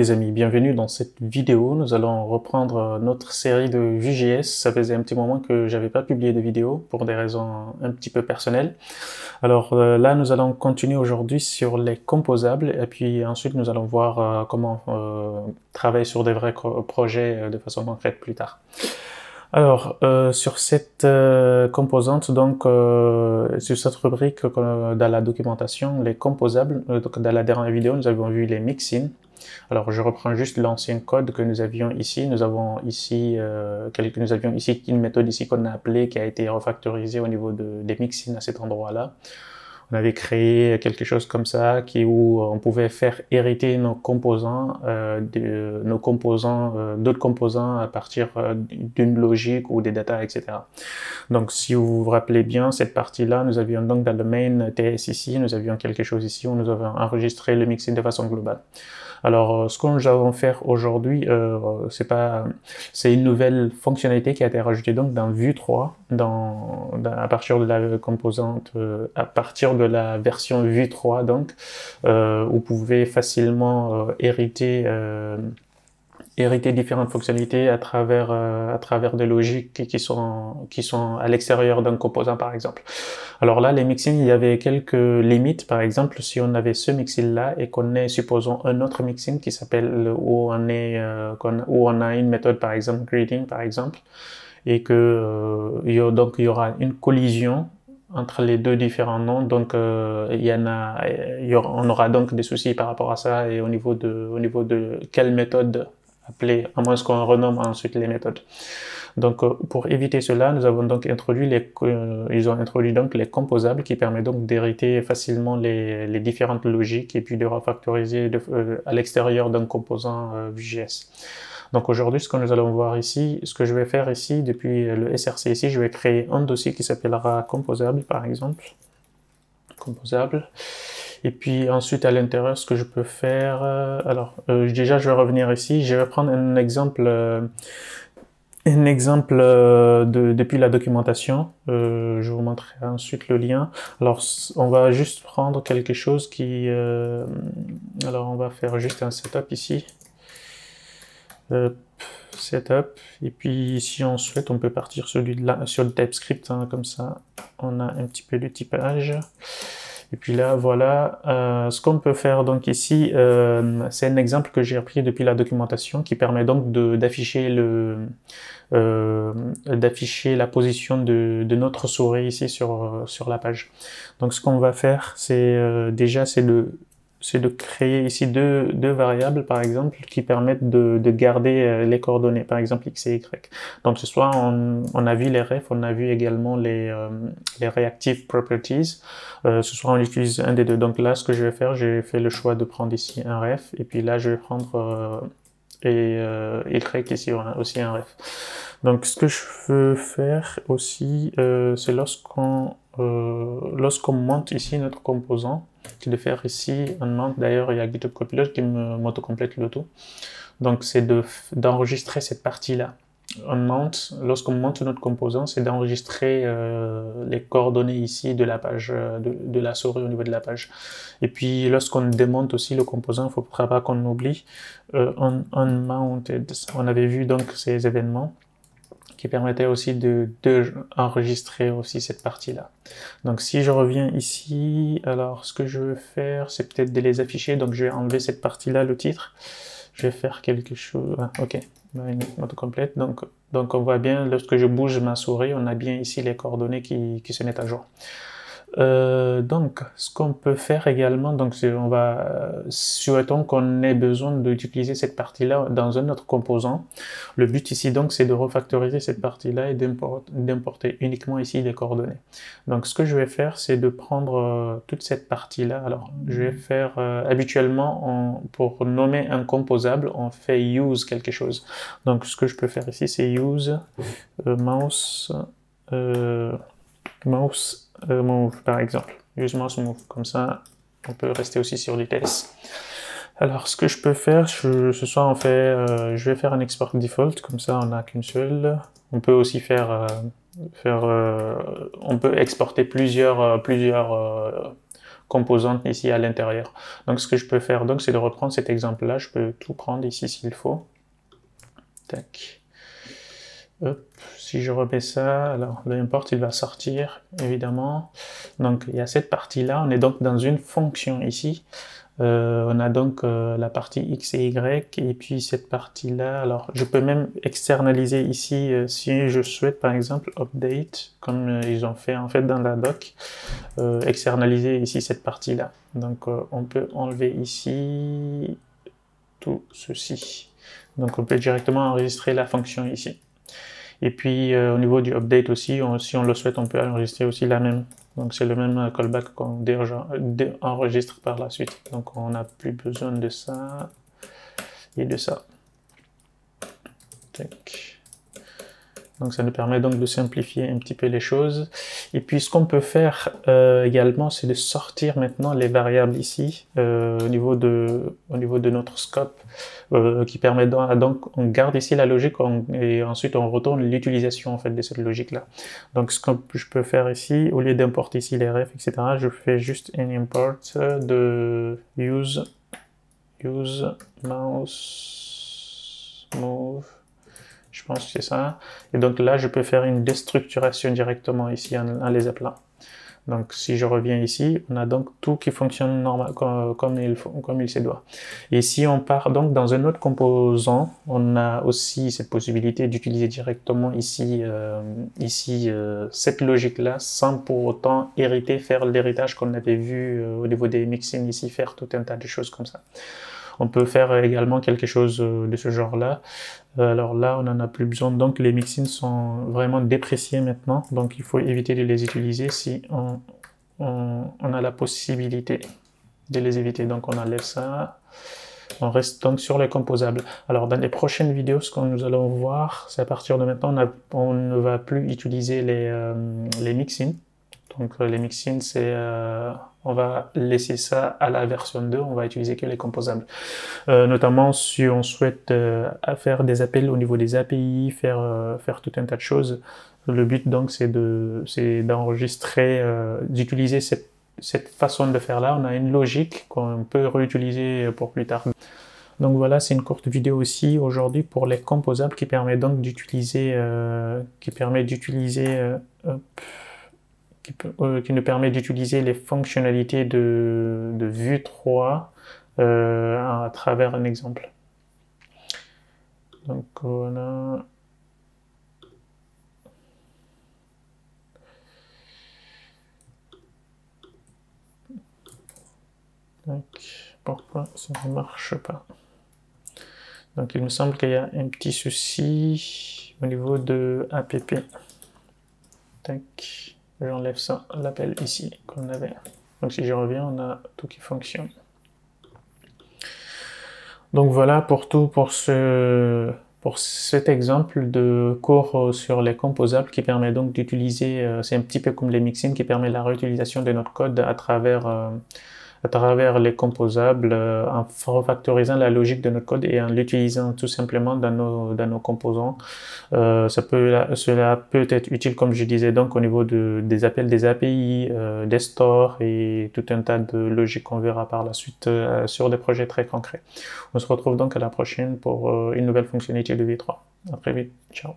les amis, bienvenue dans cette vidéo. Nous allons reprendre notre série de Vue.js. Ça faisait un petit moment que j'avais pas publié de vidéo pour des raisons un petit peu personnelles. Alors là, nous allons continuer aujourd'hui sur les composables et puis ensuite nous allons voir comment travailler sur des vrais projets de façon concrète plus tard. Alors, sur cette composante, donc sur cette rubrique dans la documentation, les composables, donc dans la dernière vidéo, nous avons vu les mixins. Alors, je reprends juste l'ancien code que nous avions ici. Nous avions ici une méthode ici qu'on a appelée, qui a été refactorisée au niveau des mixins à cet endroit-là. On avait créé quelque chose comme ça, où on pouvait faire hériter nos composants, d'autres composants à partir d'une logique ou des data, etc. Donc, si vous vous rappelez bien, cette partie-là, nous avions donc dans le main TS ici, nous avions quelque chose ici où nous avons enregistré le mixing de façon globale. Alors, ce que nous allons faire aujourd'hui, c'est une nouvelle fonctionnalité qui a été rajoutée donc dans Vue 3, à partir de la composante, à partir de la version Vue 3, donc, vous pouvez facilement hériter différentes fonctionnalités à travers des logiques qui sont à l'extérieur d'un composant, par exemple. Alors là, les mixins, il y avait quelques limites. Par exemple, si on avait ce mixin là et qu'on ait, supposons, un autre mixin qui s'appelle où on a une méthode, par exemple greeting, par exemple, et que il y aura une collision entre les deux différents noms, donc on aura donc des soucis par rapport à ça et au niveau de quelle méthode appeler, à moins qu'on renomme ensuite les méthodes. Donc, pour éviter cela, nous avons donc introduit ils ont introduit donc les composables qui permettent donc d'hériter facilement les différentes logiques et puis de refactoriser à l'extérieur d'un composant Vue.js. Donc aujourd'hui, ce que nous allons voir ici, ce que je vais faire ici, depuis le src ici, je vais créer un dossier qui s'appellera composable, par exemple. Composable. Et puis ensuite, à l'intérieur, ce que je peux faire... déjà, je vais revenir ici. Je vais prendre un exemple depuis la documentation. Je vous montrerai ensuite le lien. Alors, on va juste prendre quelque chose qui... alors, on va faire juste un setup ici. Setup. Et puis, si on souhaite, on peut partir sur le TypeScript, hein, comme ça, on a un petit peu de typage. Et puis là, voilà, ce qu'on peut faire donc ici, c'est un exemple que j'ai repris depuis la documentation qui permet donc d'afficher la position de notre souris ici sur la page. Donc ce qu'on va faire, c'est de créer ici deux variables, par exemple, qui permettent de garder les coordonnées, par exemple x et y. Donc ce soir, on a vu les refs, on a vu également les reactive properties. Ce soir, on utilise un des deux. Donc là, ce que je vais faire, j'ai fait le choix de prendre ici un ref, et puis là, je vais prendre y ici aussi un ref. Donc ce que je veux faire aussi, c'est lorsqu'on monte ici notre composant, c'est de faire ici un mount. D'ailleurs, il y a GitHub Copilot qui m'auto-complète le tout. Donc c'est d'enregistrer cette partie-là. Lorsqu'on monte notre composant, c'est d'enregistrer les coordonnées ici de la page, de la souris au niveau de la page. Et puis lorsqu'on démonte aussi le composant, il ne faudra pas qu'on oublie unmounted. On avait vu donc ces événements qui permettait aussi de enregistrer aussi cette partie-là. Donc si je reviens ici, alors ce que je veux faire, c'est peut-être de les afficher. Donc je vais enlever cette partie-là, le titre. Je vais faire quelque chose... ok, autocomplète. Donc on voit bien, lorsque je bouge ma souris, on a bien ici les coordonnées qui se mettent à jour. Donc, ce qu'on peut faire également, donc souhaitons qu'on ait besoin d'utiliser cette partie-là dans un autre composant. Le but ici, donc, c'est de refactoriser cette partie-là et d'importer uniquement ici les coordonnées. Donc, ce que je vais faire, c'est de prendre toute cette partie-là. Alors, je vais faire, habituellement, pour nommer un composable, on fait use quelque chose. Donc, ce que je peux faire ici, c'est use mouse move, par exemple. Use mouse move. Comme ça, on peut rester aussi sur l'ITS. Alors, ce que je peux faire, ce soir, je vais faire un export default. Comme ça, on n'a qu'une seule. On peut aussi on peut exporter plusieurs composantes ici à l'intérieur. Donc ce que je peux faire, donc, c'est de reprendre cet exemple-là. Je peux tout prendre ici s'il faut. Tac. Hop. Si je remets ça, alors le import il va sortir évidemment. Donc il y a cette partie-là. On est donc dans une fonction ici. On a donc la partie x et y, et puis cette partie-là, alors je peux même externaliser ici si je souhaite, par exemple update, comme ils ont fait en fait dans la doc, externaliser ici cette partie-là. Donc on peut enlever ici tout ceci. Donc on peut directement enregistrer la fonction ici. Et puis au niveau du update aussi, si on le souhaite, on peut enregistrer aussi la même. Donc c'est le même callback qu'on enregistre par la suite. Donc on n'a plus besoin de ça et de ça. Tac. Donc ça nous permet donc de simplifier un petit peu les choses. Et puis ce qu'on peut faire également, c'est de sortir maintenant les variables ici au niveau de notre scope, qui permet donc on garde ici la logique et ensuite on retourne l'utilisation en fait de cette logique là. Donc ce que je peux faire ici, au lieu d'importer ici les refs, etc., je fais juste un import de use mouse move. Je pense que c'est ça. Et donc là, je peux faire une déstructuration directement ici en les appelant. Donc si je reviens ici, on a donc tout qui fonctionne normal, comme il se doit. Et si on part donc dans un autre composant, on a aussi cette possibilité d'utiliser directement ici, cette logique-là, sans pour autant faire l'héritage qu'on avait vu au niveau des mixins ici, faire tout un tas de choses comme ça. On peut faire également quelque chose de ce genre-là. Alors là, on n'en a plus besoin. Donc les mixins sont vraiment dépréciés maintenant. Donc il faut éviter de les utiliser si on a la possibilité de les éviter. Donc on enlève ça. On reste donc sur les composables. Alors dans les prochaines vidéos, ce que nous allons voir, c'est à partir de maintenant, on ne va plus utiliser les mixins. Donc les mixins, on va laisser ça à la version 2, on va utiliser que les composables. Notamment si on souhaite faire des appels au niveau des API, faire tout un tas de choses. Le but donc c'est d'enregistrer, d'utiliser cette façon de faire là. On a une logique qu'on peut réutiliser pour plus tard. Donc voilà, c'est une courte vidéo aussi aujourd'hui pour les composables qui permet donc d'utiliser, qui nous permet d'utiliser les fonctionnalités de Vue 3 à travers un exemple. Donc on a... Donc, pourquoi ça ne marche pas? Donc il me semble qu'il y a un petit souci au niveau de app. Tac. J'enlève ça, l'appel ici qu'on avait. Donc si je reviens, on a tout qui fonctionne. Donc voilà pour cet exemple de cours sur les composables qui permet donc d'utiliser, c'est un petit peu comme les mixins qui permet la réutilisation de notre code à travers les composables, en refactorisant la logique de notre code et en l'utilisant tout simplement dans nos composants. Cela peut être utile, comme je disais, donc au niveau des appels des API, des stores et tout un tas de logiques qu'on verra par la suite sur des projets très concrets. On se retrouve donc à la prochaine pour une nouvelle fonctionnalité de V3. À très vite. Ciao.